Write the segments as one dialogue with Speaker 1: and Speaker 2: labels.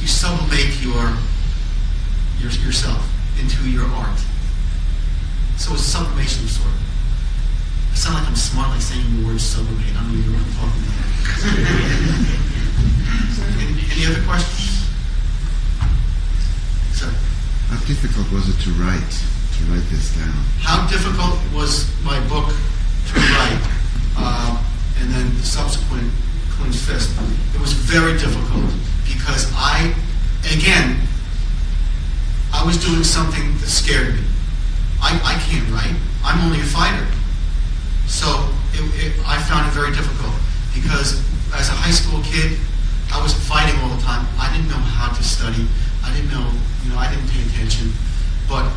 Speaker 1: sublimate yourself into your art. So it's sublimation of sort. I sound like I'm smart, like saying the word sublimate. I don't even know what I'm talking about. Any other questions? Sir?
Speaker 2: How difficult was it to write this down?
Speaker 1: How difficult was my book to write, and then the subsequent Clenched Fist? It was very difficult because I was doing something that scared me. I can't write. I'm only a fighter. So I found it very difficult because as a high school kid, I was fighting all the time. I didn't know how to study. I didn't know, I didn't pay attention. But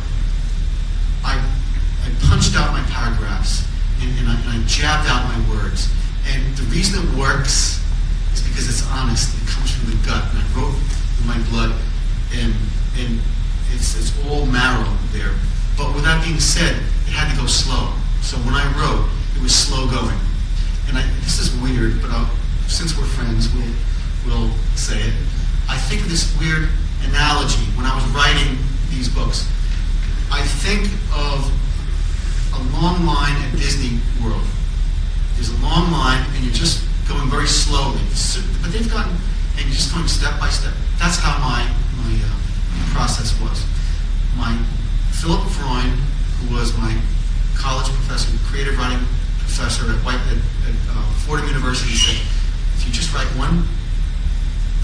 Speaker 1: I punched out my paragraphs and I jabbed out my words. And the reason it works is because it's honest. It comes from the gut. And I wrote with my blood, and it's all marrow there. But with that being said, it had to go slow. So when I wrote, it was slow going. And this is weird, but since we're friends, we'll say it. I think of this weird analogy when I was writing these books. I think of a long line at Disney World. There's a long line, and you're just going very slowly. But they've gotten, and you're just going step by step. That's how my process was. My Philip Freund, who was my college professor, creative writing professor at Fordham University, said, if you just write one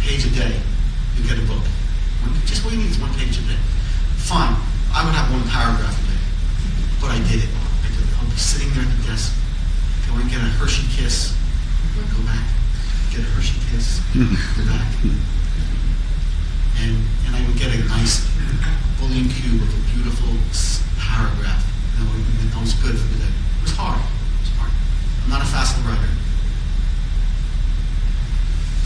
Speaker 1: page a day, you get a book. Just what you need is one page a day. Fine, I would have one paragraph a day, but I did it. I'll be sitting there at the desk, go and get a Hershey Kiss, go back, get a Hershey Kiss, go back, and I would get a nice bullion cube with a beautiful paragraph. And that was good for the day. It was hard. I'm not a fast writer.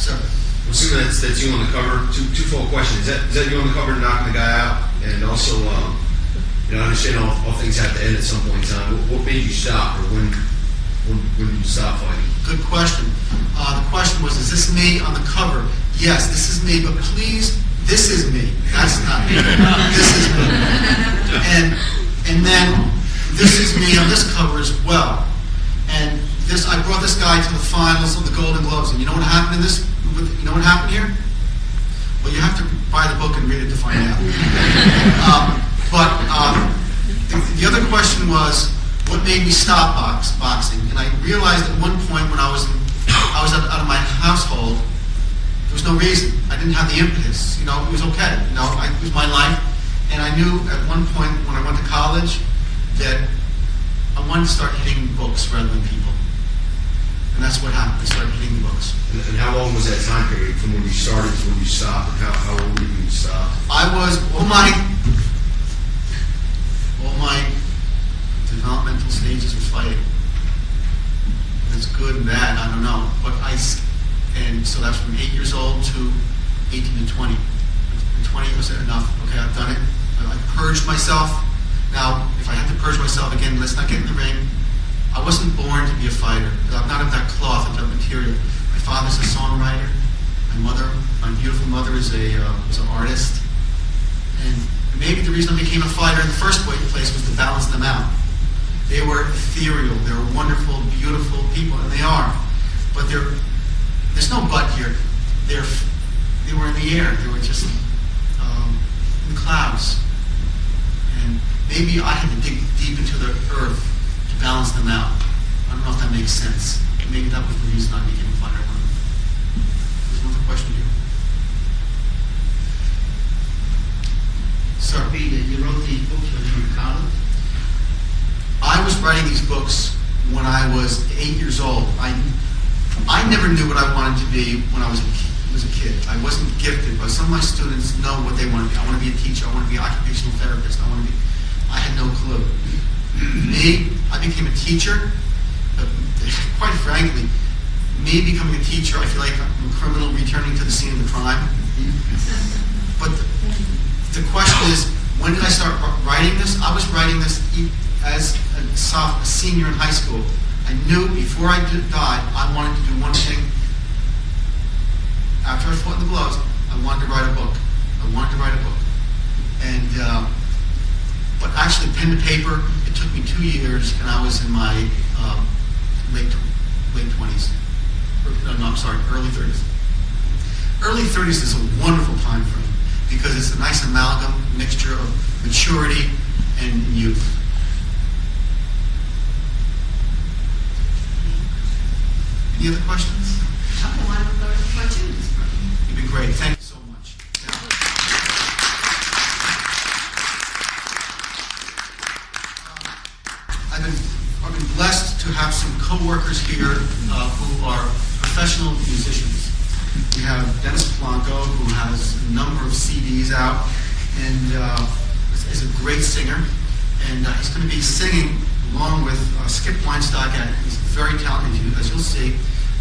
Speaker 1: Sir?
Speaker 3: I'm assuming that's you on the cover. Twofold question. Is that you on the cover knocking the guy out? And also, I understand all things have to end at some point in time. What made you stop, or when did you stop fighting?
Speaker 1: Good question. The question was, is this me on the cover? Yes, this is me, but please, this is me. That's not me. This is me. And then this is me on this cover as well. And I brought this guy to the finals of the Golden Globes. And you know what happened in this? You know what happened here? Well, you have to buy the book and read it to find out. The other question was, what made me stop boxing? And I realized at one point when I was out of my household, there was no reason. I didn't have the impetus. It was okay. It was my life. And I knew at one point when I went to college that I wanted to start hitting books rather than people. And that's what happened. I started hitting the books.
Speaker 3: And how long was that time period from when you started to when you stopped? And how old were you when you stopped?
Speaker 1: I was, all my developmental stages of fighting. That's good and bad, I don't know. And so that's from 8 years old to 18 to 20. At 20 was enough. Okay, I've done it. I purged myself. Now, if I had to purge myself again, let's not get in the ring. I wasn't born to be a fighter. I'm not of that cloth, of that material. My father's a songwriter. My beautiful mother is an artist. And maybe the reason I became a fighter in the first place was to balance them out. They were ethereal. They were wonderful, beautiful people, and they are. But there's no but here. They were in the air. They were just in the clouds. And maybe I had to dig deep into the earth to balance them out. I don't know if that makes sense. Maybe that was the reason I became a fighter. There's another question here. Sir?
Speaker 4: You wrote these books when you were in college?
Speaker 1: I was writing these books when I was 8 years old. I never knew what I wanted to be when I was a kid. I wasn't gifted, but some of my students know what they want to be. I want to be a teacher. I want to be an occupational therapist. I had no clue. Me, I became a teacher. But quite frankly, me becoming a teacher, I feel like I'm a criminal returning to the scene of the crime. But the question is, when did I start writing this? I was writing this as a senior in high school. I knew before I died, I wanted to do one thing. After I fought in the gloves, I wanted to write a book. wanted to write a book. And, but actually pen to paper, it took me 2 years, and I was in my late 20s. No, I'm sorry, early 30s. Early 30s is a wonderful time frame because it's a nice amalgam, mixture of maturity and youth. Any other questions? You've been great. Thank you so much. I've been blessed to have some co-workers here who are professional musicians. We have Dennis Polonco, who has a number of CDs out and is a great singer. And he's going to be singing along with Skip Weinstock. He's very talented, as you'll see,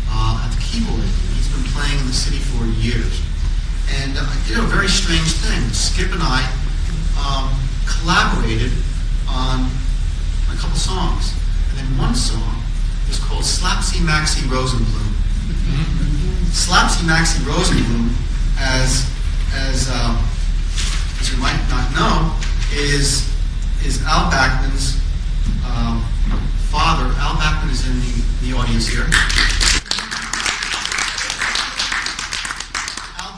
Speaker 1: at the keyboard. He's been playing in the city for years. And I did a very strange thing. Skip and I collaborated on a couple songs. And then one song is called Slapsie Maxie Rosenbloom. Slapsie Maxie Rosenbloom, as you might not know, is Al Bachman's father. Al Bachman is in the audience here. Al,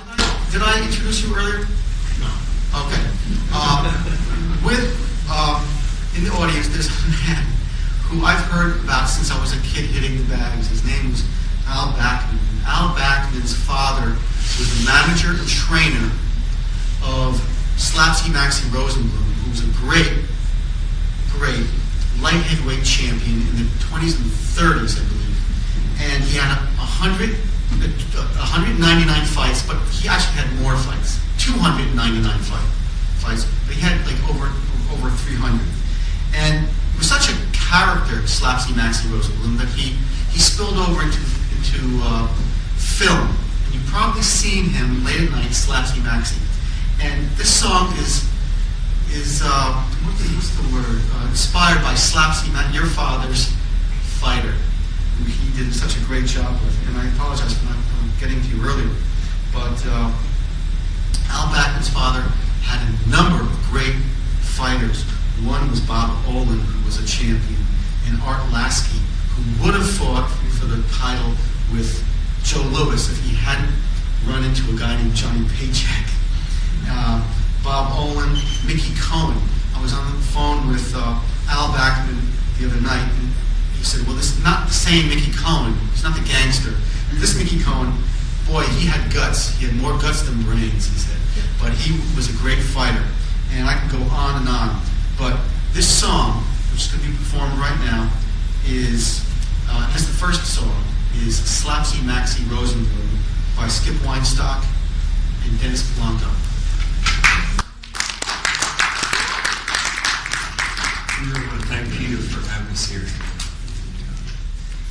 Speaker 1: did I introduce you earlier? No. Okay. In the audience, there's a man who I've heard about since I was a kid hitting the bags. His name was Al Bachman. Al Bachman's father was the manager and trainer of Slapsie Maxie Rosenbloom, who was a great light heavyweight champion in the 20s and 30s, I believe. And he had 199 fights, but he actually had more fights, 299 fights. But he had like over 300. And it was such a character, Slapsie Maxie Rosenbloom, that he spilled over into film. And you've probably seen him late at night, Slapsie Maxie. And this song is what's the word? Inspired by Slapsie, your father's fighter, who he did such a great job with. And I apologize for not getting to you earlier, but Al Bachman's father had a number of great fighters. One was Bob Olin, who was a champion, and Art Lasky, who would have fought for the title with Joe Louis if he hadn't run into a guy named Johnny Paycheck. Bob Olin, Mickey Cohen. I was on the phone with Al Bachman the other night, and he said, well, this is not the same Mickey Cohen. He's not the gangster. This Mickey Cohen, boy, he had guts. He had more guts than brains, he said. But he was a great fighter. And I can go on and on. But this song, which is going to be performed right now, is, that's the first song, is Slapsie Maxie Rosenbloom by Skip Weinstock and Dennis Polonco.
Speaker 5: We really want to thank Peter for having us here.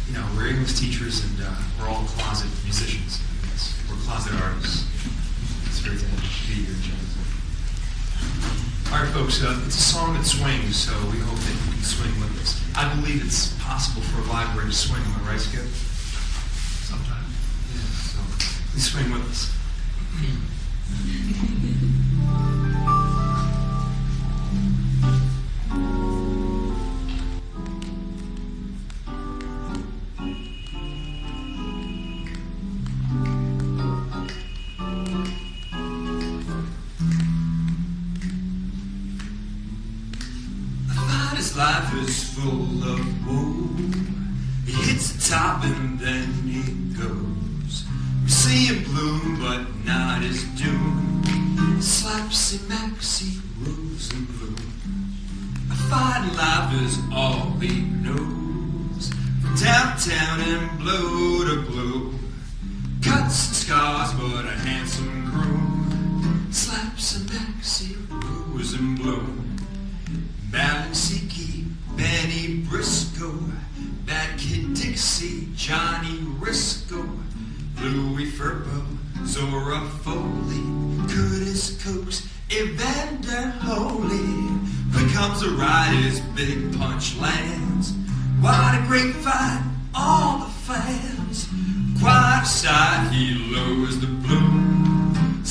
Speaker 5: You know, we're English teachers and we're all closet musicians. We're closet artists. It's great to be here, Jonathan. All right, folks, it's a song that swings, so we hope that you can swing with us. I believe it's possible for a library to swing, am I right, Skip? Sometimes. Yeah, so please swing with us.
Speaker 6: Life is full of woe. It hits the top and then it goes. We see him bloom, but not his doom. Slapsie Maxie Rosenbloom. A fighting life is all he knows. From downtown and blow to blow. Cuts and scars, but a handsome groom. Slapsie Maxie Rosenbloom. Balansiki, Benny Briscoe, Bad Kid Dixie, Johnny Risco, Louis Furbo, Zora Foley, Curtis Coates, Evander Holy. Quick comes a ride, his big punch lands. What a great fight, all the fans. Quiet aside, he lowers the bloom.